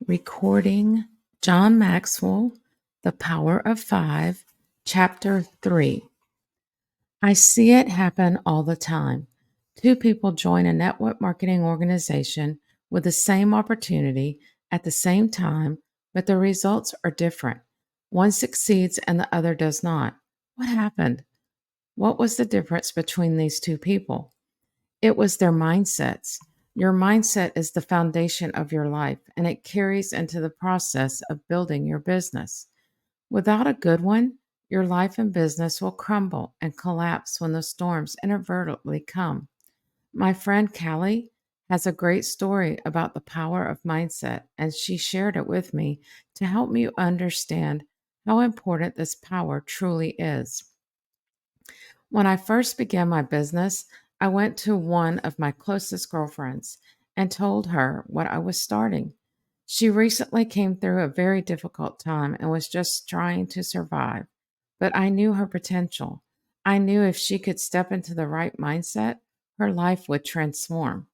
Recording John Maxwell, The Power of Five, Chapter 3. I see it happen all the time. Two people join a network marketing organization with the same opportunity at the same time, but the results are different. One succeeds and the other does not. What happened? What was the difference between these two people? It was their mindsets. Your mindset is the foundation of your life, and it carries into the process of building your business. Without a good one, your life and business will crumble and collapse when the storms inadvertently come. My friend Callie has a great story about the power of mindset, and she shared it with me to help me understand how important this power truly is. When I first began my business, I went to one of my closest girlfriends and told her what I was starting. She recently came through a very difficult time and was just trying to survive, but I knew her potential. I knew if she could step into the right mindset, her life would transform.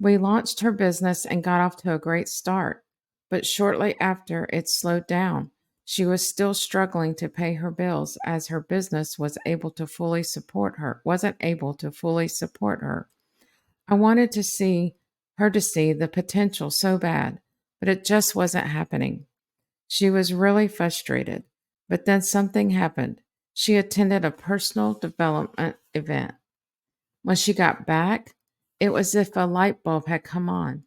We launched her business and got off to a great start, but shortly after it slowed down. She was still struggling to pay her bills as her business wasn't able to fully support her. I wanted to see her to see the potential so bad, but it just wasn't happening. She was really frustrated, but then something happened. She attended a personal development event. When she got back, it was as if a light bulb had come on.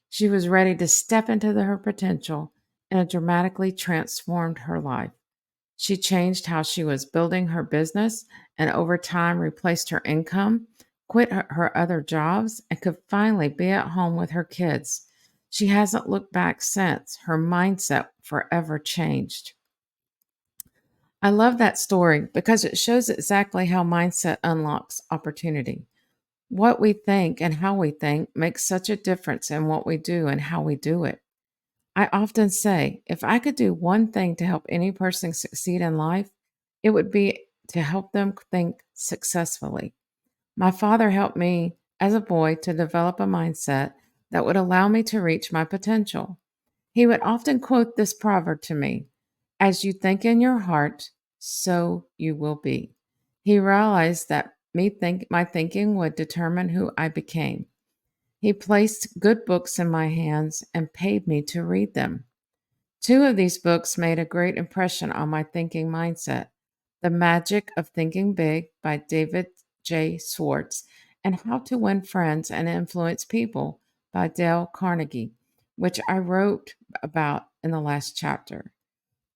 She was ready to step into her potential, and it dramatically transformed her life. She changed how she was building her business and over time replaced her income, quit her other jobs, and could finally be at home with her kids. She hasn't looked back since. Her mindset forever changed. I love that story because it shows exactly how mindset unlocks opportunity. What we think and how we think makes such a difference in what we do and how we do it. I often say, if I could do one thing to help any person succeed in life, it would be to help them think successfully. My father helped me as a boy to develop a mindset that would allow me to reach my potential. He would often quote this proverb to me: as you think in your heart, so you will be. He realized that my thinking would determine who I became. He placed good books in my hands and paid me to read them. Two of these books made a great impression on my thinking mindset: The Magic of Thinking Big by David J. Schwartz and How to Win Friends and Influence People by Dale Carnegie, which I wrote about in the last chapter.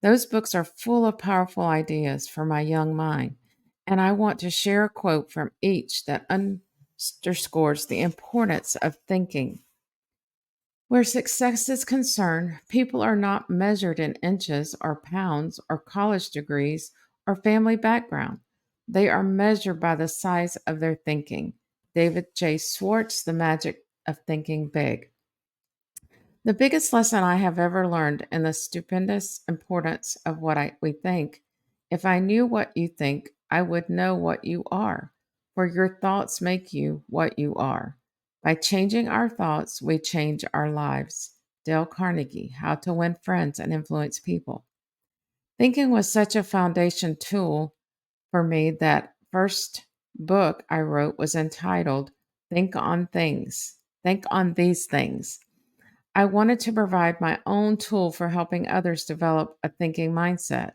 Those books are full of powerful ideas for my young mind, and I want to share a quote from each that underscores the importance of thinking. Where success is concerned, people are not measured in inches or pounds or college degrees or family background. They are measured by the size of their thinking. David J. Schwartz, The Magic of Thinking Big. The biggest lesson I have ever learned in the stupendous importance of we think. If I knew what you think, I would know what you are, for your thoughts make you what you are. By changing our thoughts, we change our lives. Dale Carnegie, How to Win Friends and Influence People. Thinking was such a foundation tool for me that first book I wrote was entitled Think on These Things. I wanted to provide my own tool for helping others develop a thinking mindset.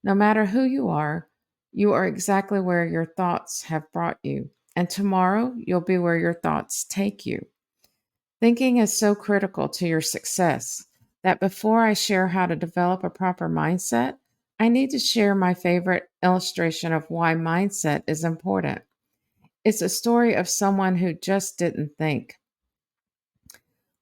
No matter who you are exactly where your thoughts have brought you, and tomorrow you'll be where your thoughts take you. Thinking is so critical to your success that before I share how to develop a proper mindset, I need to share my favorite illustration of why mindset is important. It's a story of someone who just didn't think.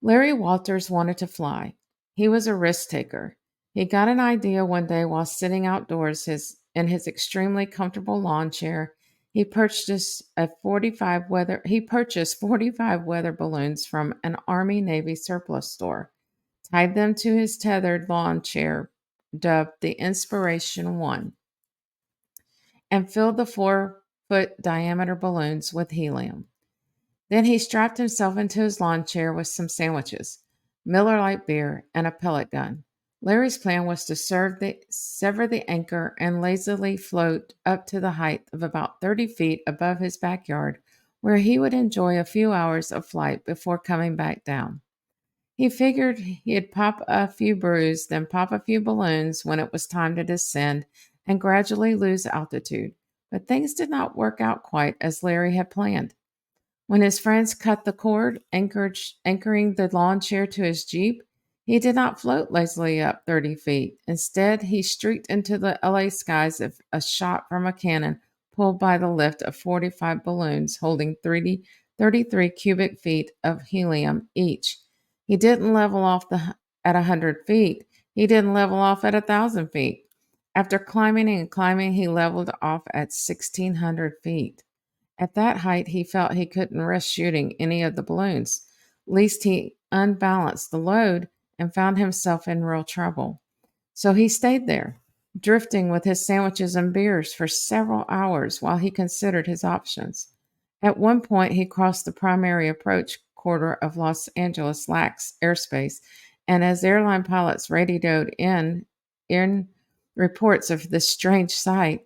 Larry Walters wanted to fly. He was a risk taker. He got an idea one day while sitting outdoors in his extremely comfortable lawn chair. He purchased 45 weather balloons from an Army Navy surplus store, tied them to his tethered lawn chair, dubbed the Inspiration One, and filled the 4-foot diameter balloons with helium. Then he strapped himself into his lawn chair with some sandwiches. Miller Lite beer, and a pellet gun. Larry's plan was to sever the anchor and lazily float up to the height of about 30 feet above his backyard, where he would enjoy a few hours of flight before coming back down. He figured he'd pop a few brews, then pop a few balloons when it was time to descend and gradually lose altitude. But things did not work out quite as Larry had planned. When his friends cut the cord, anchoring the lawn chair to his Jeep, he did not float lazily up 30 feet. Instead, he streaked into the LA skies as a shot from a cannon pulled by the lift of 45 balloons holding 33 cubic feet of helium each. He didn't level off at 100 feet. He didn't level off at 1,000 feet. After climbing and climbing, he leveled off at 1,600 feet. At that height, he felt he couldn't risk shooting any of the balloons, lest he unbalanced the load and found himself in real trouble. So he stayed there, drifting with his sandwiches and beers for several hours while he considered his options. At one point, he crossed the primary approach corridor of Los Angeles LAX airspace, and as airline pilots radioed in reports of this strange sight,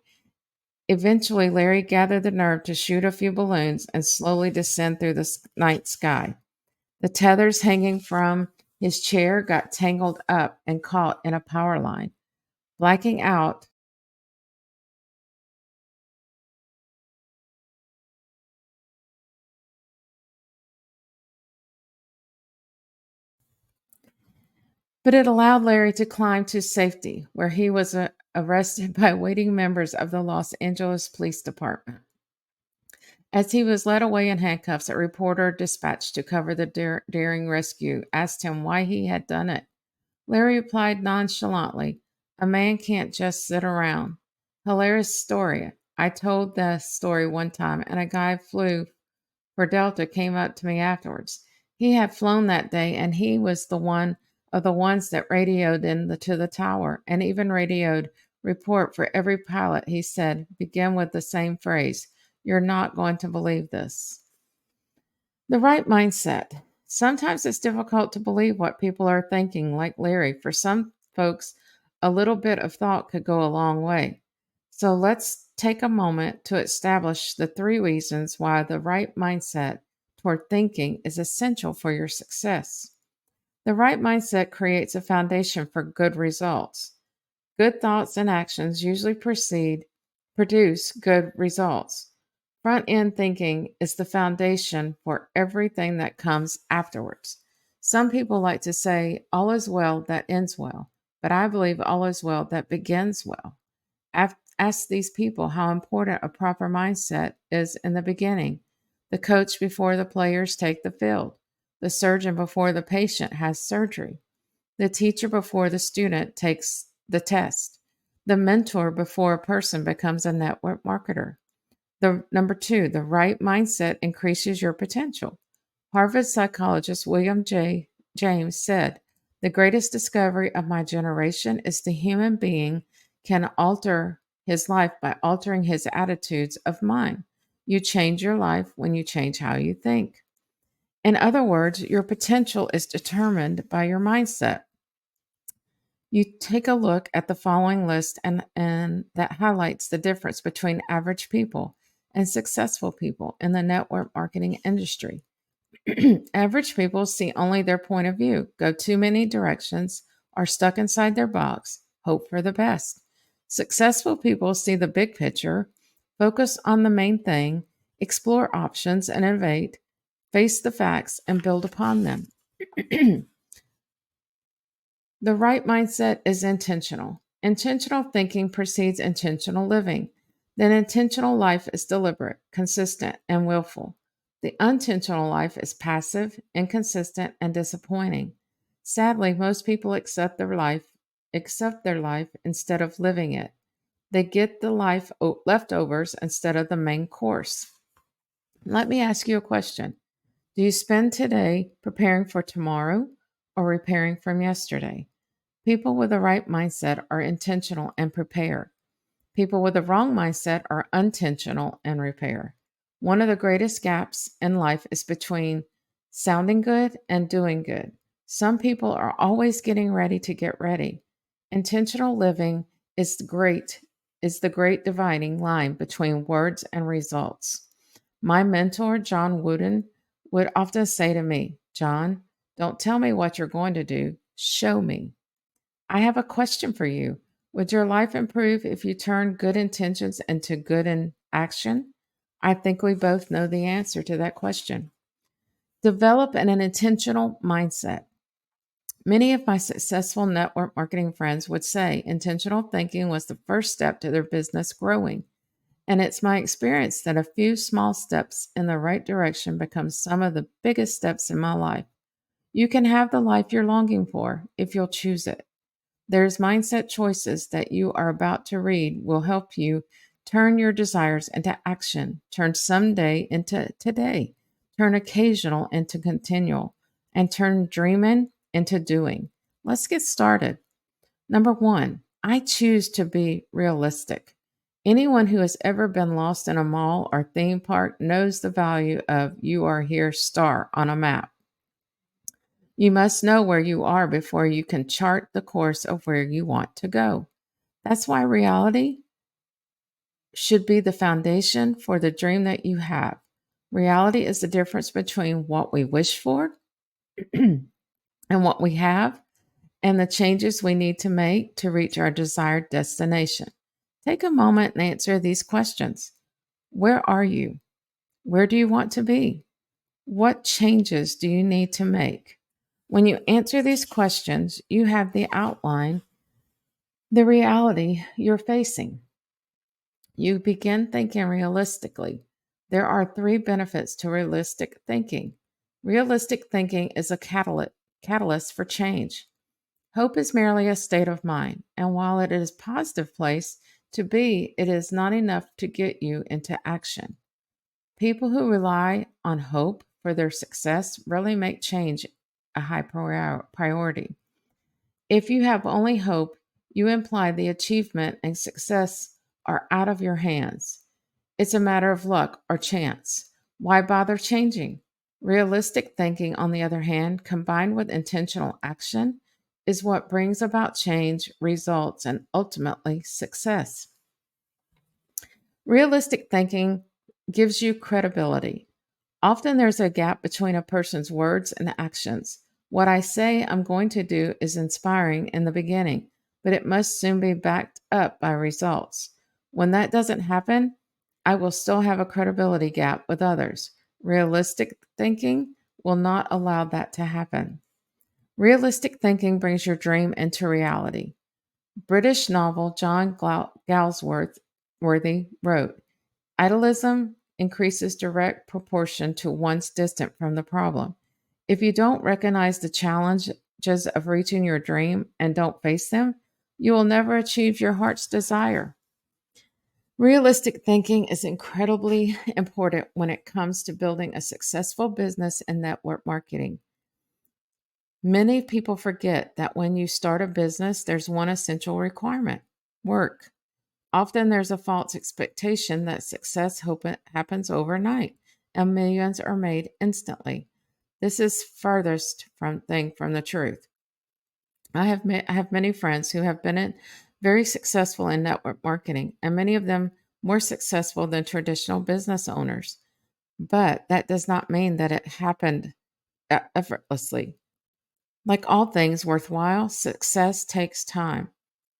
eventually Larry gathered the nerve to shoot a few balloons and slowly descend through the night sky. The tethers hanging from his chair got tangled up and caught in a power line. Blacking out, but it allowed Larry to climb to safety, where he was arrested by waiting members of the Los Angeles Police Department. As he was led away in handcuffs, a reporter dispatched to cover the daring rescue asked him why he had done it. Larry replied nonchalantly, "A man can't just sit around." Hilarious story. I told the story one time, and a guy flew for Delta came up to me afterwards. He had flown that day, and he was the one of the ones that radioed to the tower and even radioed report for every pilot. He said, begin with the same phrase, "You're not going to believe this." The right mindset. Sometimes it's difficult to believe what people are thinking, like Larry. For some folks, a little bit of thought could go a long way. So let's take a moment to establish the three reasons why the right mindset toward thinking is essential for your success. The right mindset creates a foundation for good results. Good thoughts and actions usually produce good results. Front end thinking is the foundation for everything that comes afterwards. Some people like to say, all is well that ends well, but I believe all is well that begins well. Ask these people how important a proper mindset is in the beginning. The coach before the players take the field, the surgeon before the patient has surgery, the teacher before the student takes the test, the mentor before a person becomes a network marketer. The number two, the right mindset increases your potential. Harvard psychologist William J. James said, "The greatest discovery of my generation is the human being can alter his life by altering his attitudes of mind. You change your life when you change how you think." In other words, your potential is determined by your mindset. You take a look at the following list and that highlights the difference between average people and successful people in the network marketing industry. Average people see only their point of view, go too many directions, are stuck inside their box, hope for the best. Successful people see the big picture, focus on the main thing, explore options and innovate, face the facts, and build upon them. The right mindset is intentional. Intentional thinking precedes intentional living. Then intentional life is deliberate, consistent, and willful. The unintentional life is passive, inconsistent, and disappointing. Sadly, most people accept their life instead of living it. They get the leftovers instead of the main course. Let me ask you a question. Do you spend today preparing for tomorrow or repairing from yesterday? People with the right mindset are intentional and prepare. People with the wrong mindset are unintentional and repair. One of the greatest gaps in life is between sounding good and doing good. Some people are always getting ready to get ready. Intentional living is the great dividing line between words and results. My mentor, John Wooden, would often say to me, John, don't tell me what you're going to do, show me. I have a question for you. Would your life improve if you turned good intentions into good in action? I think we both know the answer to that question. Develop an intentional mindset. Many of my successful network marketing friends would say intentional thinking was the first step to their business growing. And it's my experience that a few small steps in the right direction become some of the biggest steps in my life. You can have the life you're longing for if you'll choose it. There's mindset choices that you are about to read will help you turn your desires into action, turn someday into today, turn occasional into continual, and turn dreaming into doing. Let's get started. Number one, I choose to be realistic. Anyone who has ever been lost in a mall or theme park knows the value of you are here star on a map. You must know where you are before you can chart the course of where you want to go. That's why reality should be the foundation for the dream that you have. Reality is the difference between what we wish for and what we have, and the changes we need to make to reach our desired destination. Take a moment and answer these questions. Where are you? Where do you want to be? What changes do you need to make? When you answer these questions, you have the outline, the reality you're facing. You begin thinking realistically. There are three benefits to realistic thinking. Realistic thinking is a catalyst for change. Hope is merely a state of mind, and while it is a positive place to be, it is not enough to get you into action. People who rely on hope for their success rarely make change a high priority. If you have only hope, you imply the achievement and success are out of your hands. It's a matter of luck or chance. Why bother changing? Realistic thinking, on the other hand, combined with intentional action, is what brings about change, results, and ultimately success. Realistic thinking gives you credibility. Often there's a gap between a person's words and actions. What I say I'm going to do is inspiring in the beginning, but it must soon be backed up by results. When that doesn't happen, I will still have a credibility gap with others. Realistic thinking will not allow that to happen. Realistic thinking brings your dream into reality. British novel John Galsworthy wrote, Idealism increases direct proportion to one's distance from the problem. If you don't recognize the challenges of reaching your dream and don't face them, you will never achieve your heart's desire. Realistic thinking is incredibly important when it comes to building a successful business and network marketing. Many people forget that when you start a business, there's one essential requirement: work. Often there's a false expectation that success happens overnight and millions are made instantly. This is furthest from the truth. I have many friends who have been very successful in network marketing, and many of them more successful than traditional business owners. But that does not mean that it happened effortlessly. Like all things worthwhile, success takes time,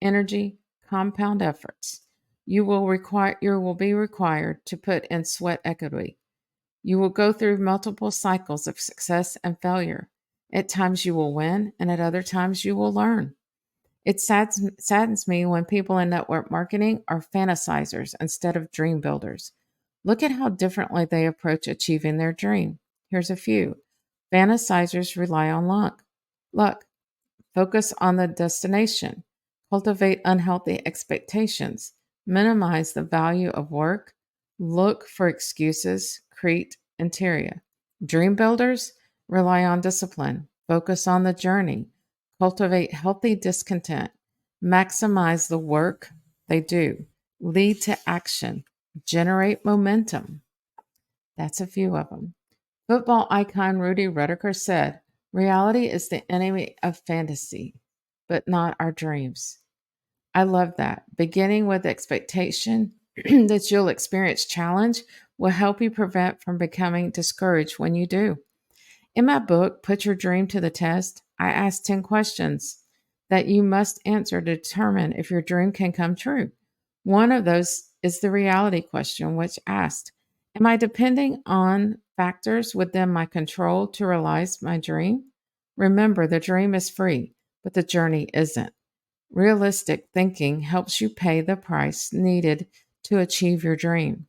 energy, compound efforts. You will be required to put in sweat equity. You will go through multiple cycles of success and failure. At times you will win, and at other times you will learn. It saddens me when people in network marketing are fantasizers instead of dream builders. Look at how differently they approach achieving their dream. Here's a few. Fantasizers rely on luck. Luck. Focus on the destination. Cultivate unhealthy expectations. Minimize the value of work. Look for excuses. Crete interior. Dream builders rely on discipline. Focus on the journey. Cultivate healthy discontent. Maximize the work they do. Lead to action. Generate momentum. That's a few of them. Football icon Rudy Rudiger said, Reality is the enemy of fantasy, but not our dreams. I love that. Beginning with expectation that you'll experience challenge will help you prevent from becoming discouraged when you do. In my book, Put Your Dream to the Test, I ask 10 questions that you must answer to determine if your dream can come true. One of those is the reality question, which asked, am I depending on factors within my control to realize my dream? Remember, the dream is free, but the journey isn't. Realistic thinking helps you pay the price needed to achieve your dream.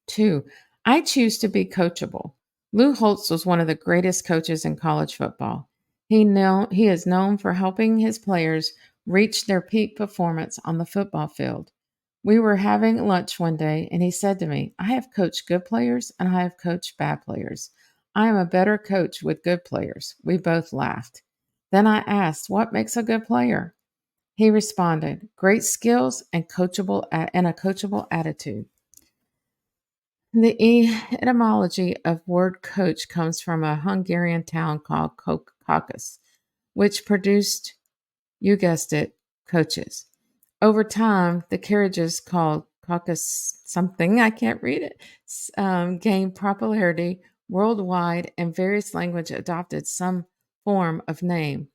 Two, I choose to be coachable. Lou Holtz was one of the greatest coaches in college football. He is known for helping his players reach their peak performance on the football field. We were having lunch one day, and he said to me, I have coached good players and I have coached bad players. I am a better coach with good players. We both laughed. Then I asked, what makes a good player? He responded, great skills and a coachable attitude. The etymology of word coach comes from a Hungarian town called Kaukas, which produced, you guessed it, coaches. Over time, the carriages called Kaukas something, I can't read it, gained popularity worldwide, and various languages adopted some form of name.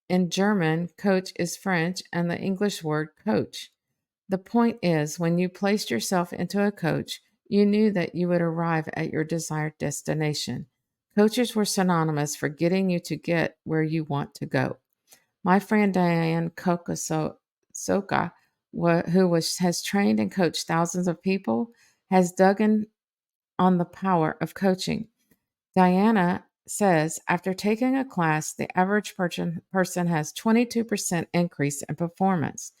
In German, coach is French and the English word coach. The point is, when you placed yourself into a coach, you knew that you would arrive at your desired destination. Coaches were synonymous for getting you to get where you want to go. My friend Diane Kokosoka, has trained and coached thousands of people, has dug in on the power of coaching. Diana says after taking a class, the average person has 22% increase in performance.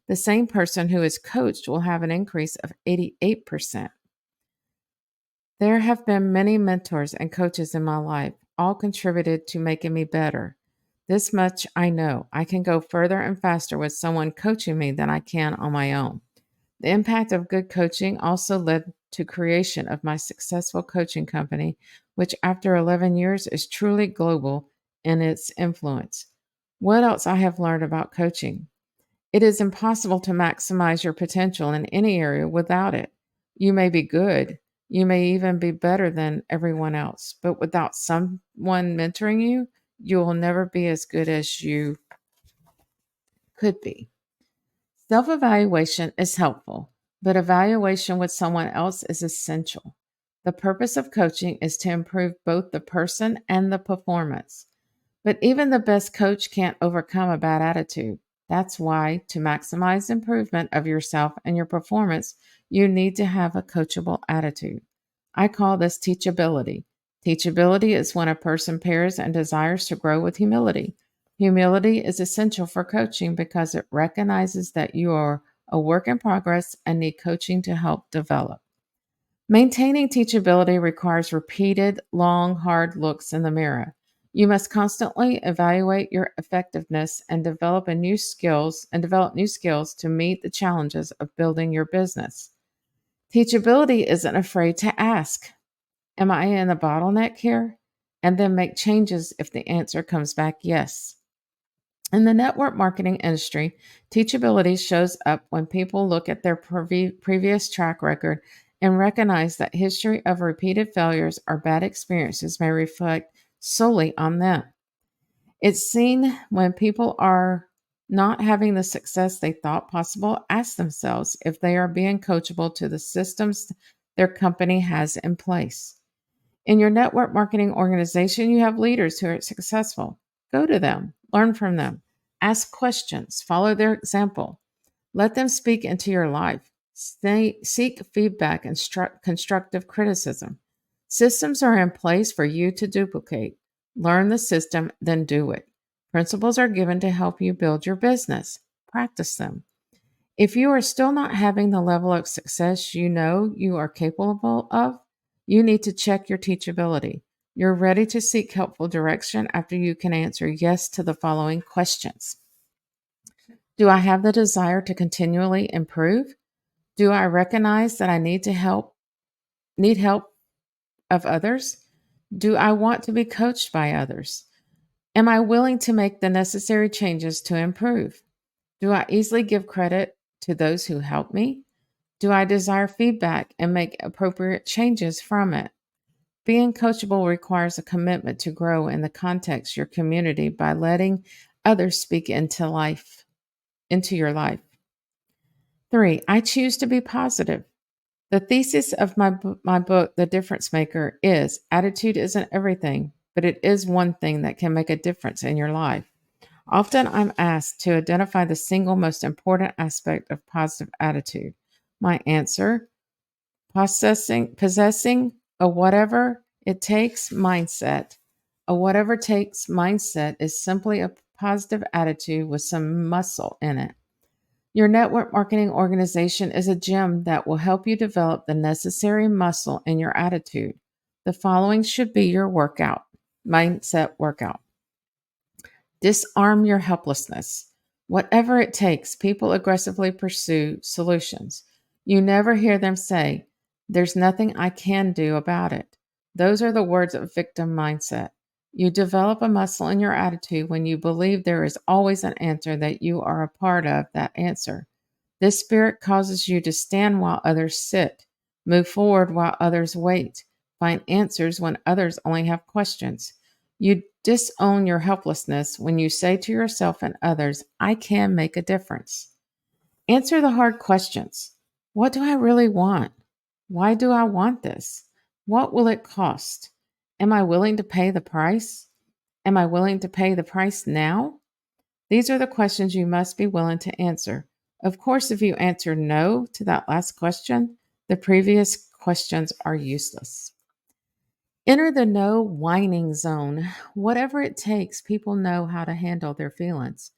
The same person who is coached will have an increase of 88%. There have been many mentors and coaches in my life, all contributed to making me better. This much I know. I can go further and faster with someone coaching me than I can on my own. The impact of good coaching also led to creation of my successful coaching company, which after 11 years is truly global in its influence. What else I have learned about coaching? It is impossible to maximize your potential in any area without it. You may be good, you may even be better than everyone else, but without someone mentoring you, you will never be as good as you could be. Self evaluation is helpful, but evaluation with someone else is essential. The purpose of coaching is to improve both the person and the performance. But even the best coach can't overcome a bad attitude. That's why, to maximize improvement of yourself and your performance, you need to have a coachable attitude. I call this teachability. Teachability is when a person pairs and desires to grow with humility. Humility is essential for coaching because it recognizes that you are a work in progress and need coaching to help develop. Maintaining teachability requires repeated, long, hard looks in the mirror. You must constantly evaluate your effectiveness and develop new skills to meet the challenges of building your business. Teachability isn't afraid to ask, am I in a bottleneck here? And then make changes if the answer comes back yes. In the network marketing industry, teachability shows up when people look at their previous track record and recognize that history of repeated failures or bad experiences may reflect solely on them. It's seen when people are not having the success they thought possible. Ask themselves if they are being coachable to the systems their company has in place. In your network marketing organization, you have leaders who are successful. Go to them, learn from them, ask questions, follow their example. Let them speak into your life. Seek feedback and constructive criticism. Systems are in place for you to duplicate. Learn the system, then do it. Principles are given to help you build your business. Practice them. If you are still not having the level of success you know you are capable of, you need to check your teachability. You're ready to seek helpful direction after you can answer yes to the following questions. Do I have the desire to continually improve? Do I recognize that I need help of others? Do I want to be coached by others? Am I willing to make the necessary changes to improve? Do I easily give credit to those who help me? Do I desire feedback and make appropriate changes from it? Being coachable requires a commitment to grow in the context of your community by letting others speak into your life. 3, I choose to be positive. The thesis of my book, The Difference Maker, is attitude isn't everything, but it is one thing that can make a difference in your life. Often I'm asked to identify the single most important aspect of positive attitude. My answer: possessing a whatever it takes mindset. A whatever takes mindset is simply a positive attitude with some muscle in it. Your network marketing organization is a gym that will help you develop the necessary muscle in your attitude. The following should be your mindset workout. Disarm your helplessness. Whatever it takes, people aggressively pursue solutions. You never hear them say, "There's nothing I can do about it." Those are the words of victim mindset. You develop a muscle in your attitude when you believe there is always an answer, that you are a part of that answer. This spirit causes you to stand while others sit, move forward while others wait, find answers when others only have questions. You disown your helplessness when you say to yourself and others, "I can make a difference." Answer the hard questions. What do I really want? Why do I want this? What will it cost? Am I willing to pay the price? Am I willing to pay the price now? These are the questions you must be willing to answer. Of course, if you answer no to that last question, the previous questions are useless. Enter the no whining zone. Whatever it takes, people know how to handle their feelings.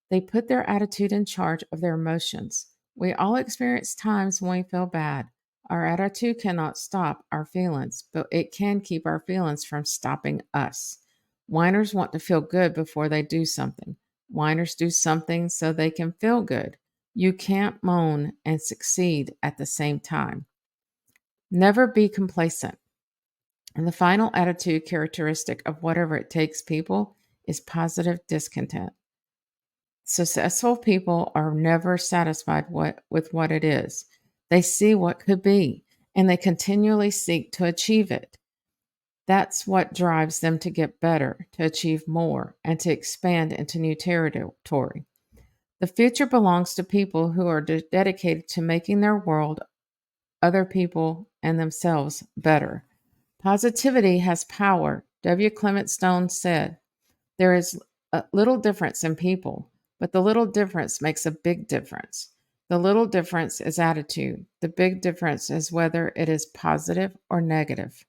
They put their attitude in charge of their emotions. We all experience times when we feel bad. Our attitude cannot stop our feelings, but it can keep our feelings from stopping us. Whiners want to feel good before they do something. Whiners do something so they can feel good. You can't moan and succeed at the same time. Never be complacent. And the final attitude characteristic of whatever it takes people is positive discontent. Successful people are never satisfied with what it is. They see what could be, and they continually seek to achieve it. That's what drives them to get better, to achieve more, and to expand into new territory. The future belongs to people who are dedicated to making their world, other people, and themselves better. Positivity has power. W. Clement Stone said, "There is a little difference in people, but the little difference makes a big difference. The little difference is attitude. The big difference is whether it is positive or negative."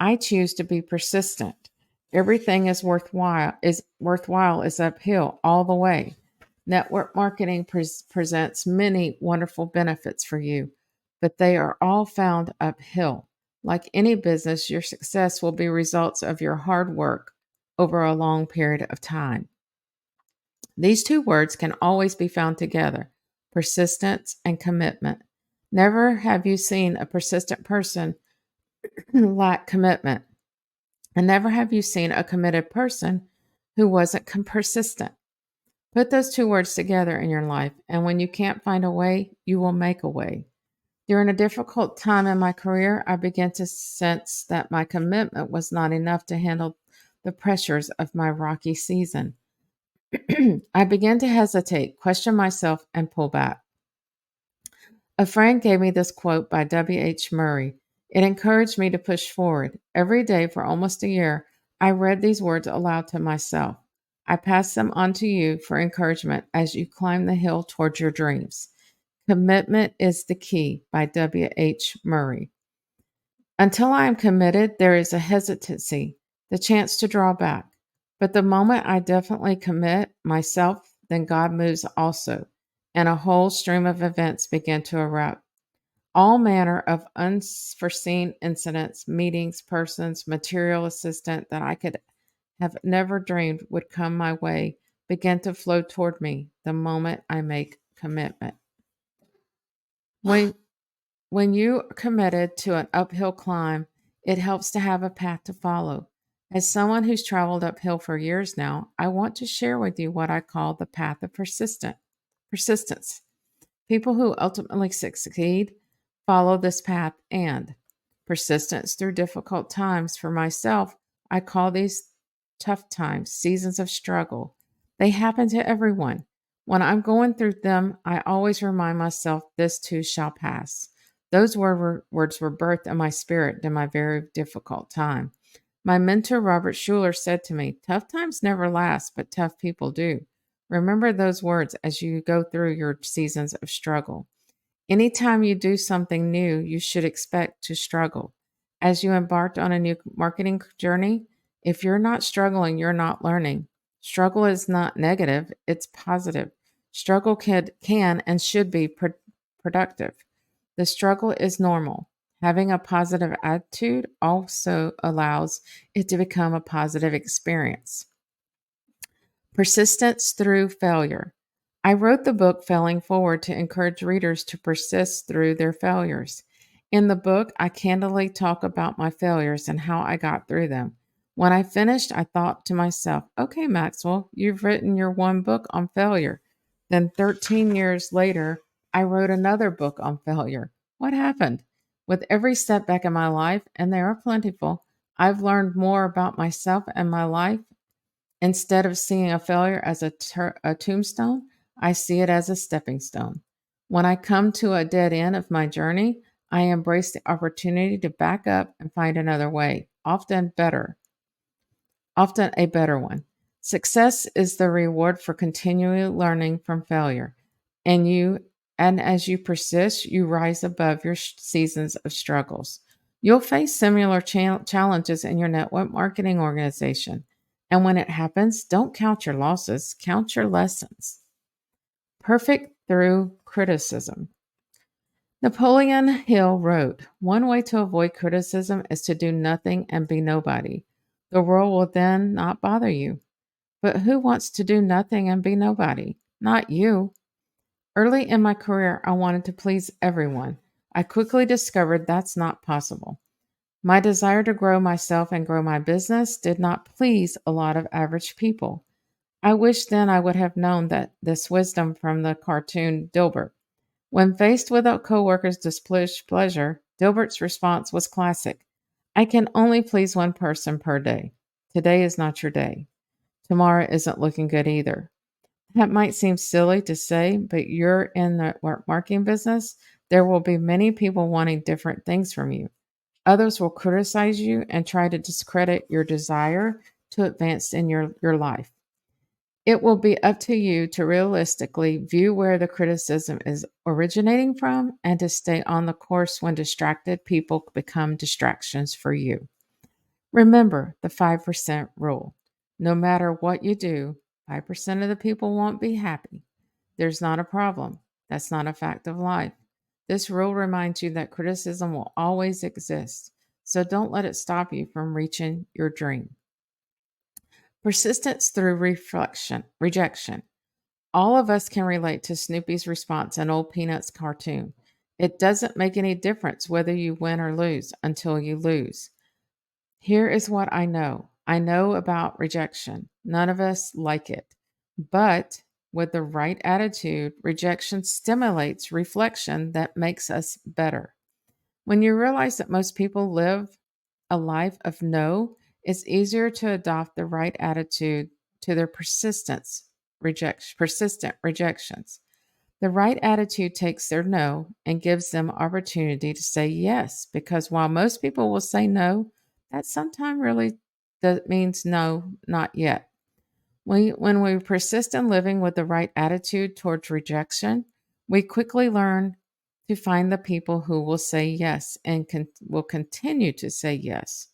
I choose to be persistent. Everything is uphill all the way. Network marketing presents many wonderful benefits for you, but they are all found uphill. Like any business, your success will be results of your hard work over a long period of time. These two words can always be found together: persistence and commitment. Never have you seen a persistent person lack commitment, and never have you seen a committed person who wasn't persistent. Put those two words together in your life, and when you can't find a way, you will make a way. During a difficult time in my career, I began to sense that my commitment was not enough to handle the pressures of my rocky season. I began to hesitate, question myself, and pull back. A friend gave me this quote by W.H. Murray. It encouraged me to push forward. Every day for almost a year, I read these words aloud to myself. I pass them on to you for encouragement as you climb the hill towards your dreams. Commitment is the key by W.H. Murray. Until I am committed, there is a hesitancy, the chance to draw back. But the moment I definitely commit myself, then God moves also, and a whole stream of events begin to erupt. All manner of unforeseen incidents, meetings, persons, material assistance that I could have never dreamed would come my way begin to flow toward me the moment I make commitment. When when you are committed to an uphill climb, It helps to have a path to follow. As someone who's traveled uphill for years now, I want to share with you what I call the path of persistence. People who ultimately succeed follow this path and persistence through difficult times. For myself, I call these tough times seasons of struggle. They happen to everyone. When I'm going through them, I always remind myself this too shall pass. Those words were birthed in my spirit in my very difficult time. My mentor, Robert Schuller, said to me, "Tough times never last, but tough people do." Remember those words as you go through your seasons of struggle. Anytime you do something new, you should expect to struggle. As you embarked on a new marketing journey, if you're not struggling, you're not learning. Struggle is not negative, it's positive. Struggle can and should be productive. The struggle is normal. Having a positive attitude also allows it to become a positive experience. Persistence through failure. I wrote the book Failing Forward to encourage readers to persist through their failures. In the book, I candidly talk about my failures and how I got through them. When I finished, I thought to myself, okay, Maxwell, you've written your one book on failure. Then 13 years later, I wrote another book on failure. What happened? With every setback in my life, and they are plentiful, I've learned more about myself and my life. Instead of seeing a failure as a tombstone, I see it as a stepping stone. When I come to a dead end of my journey, I embrace the opportunity to back up and find another way, often a better one. Success is the reward for continually learning from failure. And as you persist, you rise above your seasons of struggles. You'll face similar challenges in your network marketing organization. And when it happens, don't count your losses, count your lessons. Perfect through criticism. Napoleon Hill wrote, "One way to avoid criticism is to do nothing and be nobody. The world will then not bother you." But who wants to do nothing and be nobody? Not you. Early in my career, I wanted to please everyone. I quickly discovered that's not possible. My desire to grow myself and grow my business did not please a lot of average people. I wish then I would have known that this wisdom from the cartoon Dilbert. When faced with a coworker's displeasure, Dilbert's response was classic. I can only please one person per day. Today is not your day. Tomorrow isn't looking good either. That might seem silly to say, but you're in the marketing business. There will be many people wanting different things from you. Others will criticize you and try to discredit your desire to advance in your life. It will be up to you to realistically view where the criticism is originating from and to stay on the course when distracted people become distractions for you. Remember the 5% rule. No matter what you do, 5% of the people won't be happy. There's not a problem. That's not a fact of life. This rule reminds you that criticism will always exist, so don't let it stop you from reaching your dream. Persistence through rejection. All of us can relate to Snoopy's response in Old Peanuts cartoon. It doesn't make any difference whether you win or lose until you lose. Here is what I know. I know about rejection. None of us like it. But with the right attitude, rejection stimulates reflection that makes us better. When you realize that most people live a life of no, it's easier to adopt the right attitude to their persistent rejections. The right attitude takes their no and gives them opportunity to say yes, because while most people will say no, that sometimes really means no, not yet. When we persist in living with the right attitude towards rejection, we quickly learn to find the people who will say yes and will continue to say yes.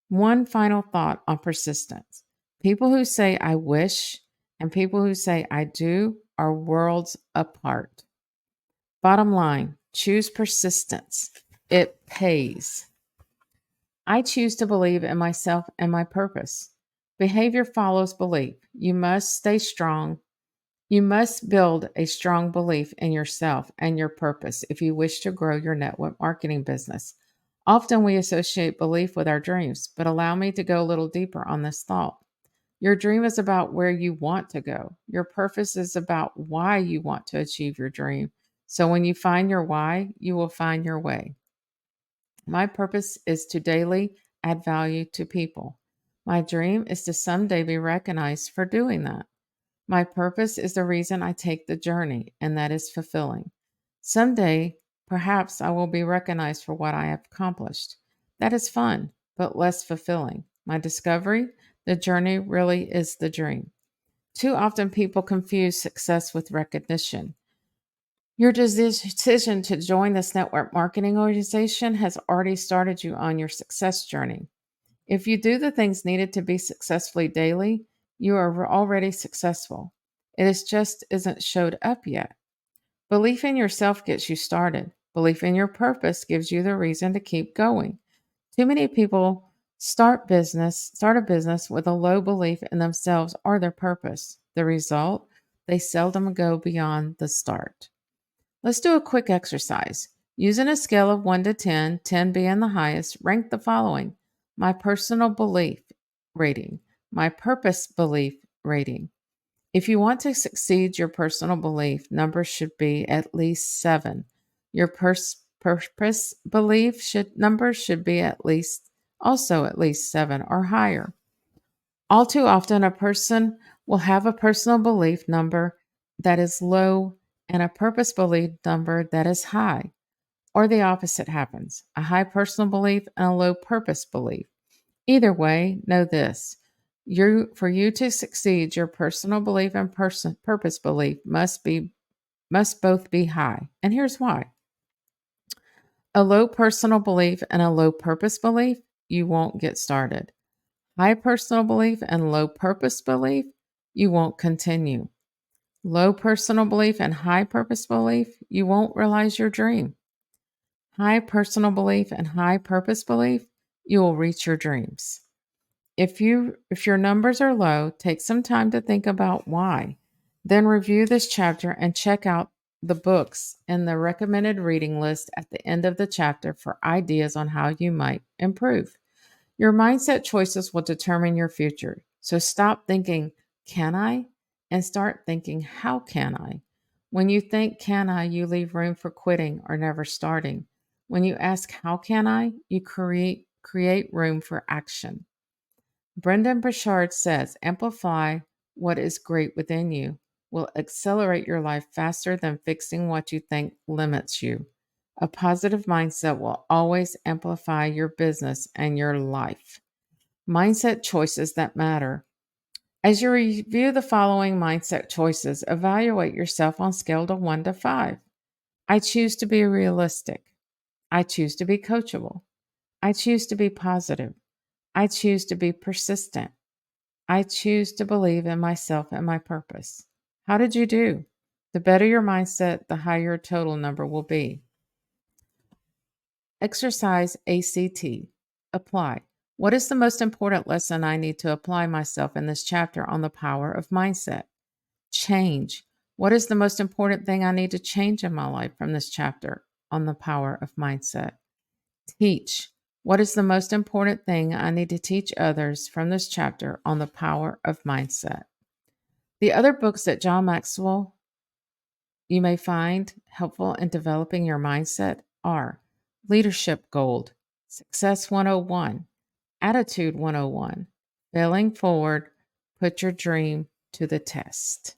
One final thought on persistence. People who say I wish and people who say I do are worlds apart. Bottom line, choose persistence. It pays. I choose to believe in myself and my purpose. Behavior follows belief. You must stay strong. You must build a strong belief in yourself and your purpose if you wish to grow your network marketing business. Often we associate belief with our dreams, but allow me to go a little deeper on this thought. Your dream is about where you want to go. Your purpose is about why you want to achieve your dream. So when you find your why, you will find your way. My purpose is to daily add value to people. My dream is to someday be recognized for doing that. My purpose is the reason I take the journey, and that is fulfilling. Someday, perhaps I will be recognized for what I have accomplished. That is fun, but less fulfilling. My discovery, the journey really is the dream. Too often, people confuse success with recognition. Your decision to join this network marketing organization has already started you on your success journey. If you do the things needed to be successfully daily, you are already successful. It is just isn't showed up yet. Belief in yourself gets you started. Belief in your purpose gives you the reason to keep going. Too many people start a business with a low belief in themselves or their purpose. The result, they seldom go beyond the start. Let's do a quick exercise. Using a scale of 1 to 10, 10 being the highest, rank the following: my personal belief rating, my purpose belief rating. If you want to succeed, your personal belief number should be at least 7. Your purpose belief number should be at least 7 or higher. All too often, a person will have a personal belief number that is low and a purpose belief number that is high, or the opposite happens: a high personal belief and a low purpose belief. Either way, know this. For you to succeed, your personal belief and purpose belief must both be high. And here's why. A low personal belief and a low purpose belief, you won't get started. High personal belief and low purpose belief, you won't continue. Low personal belief and high purpose belief, you won't realize your dream. High personal belief and high purpose belief, you will reach your dreams. If your numbers are low, take some time to think about why. Then review this chapter and check out the books in the recommended reading list at the end of the chapter for ideas on how you might improve. Your mindset choices will determine your future. So stop thinking, can I? And start thinking, how can I? When you think, can I, you leave room for quitting or never starting. When you ask, how can I? You create room for action. Brendan Burchard says, amplify what is great within you will accelerate your life faster than fixing what you think limits you. A positive mindset will always amplify your business and your life. Mindset choices that matter. As you review the following mindset choices, evaluate yourself on a scale of 1 to 5. I choose to be realistic. I choose to be coachable. I choose to be positive. I choose to be persistent. I choose to believe in myself and my purpose. How did you do? The better your mindset, the higher your total number will be. Exercise ACT. Apply. What is the most important lesson I need to apply myself in this chapter on the power of mindset? Change. What is the most important thing I need to change in my life from this chapter on the power of mindset? Teach. What is the most important thing I need to teach others from this chapter on the power of mindset? The other books that John Maxwell you may find helpful in developing your mindset are Leadership Gold, Success 101, Attitude 101, Failing Forward, Put Your Dream to the Test.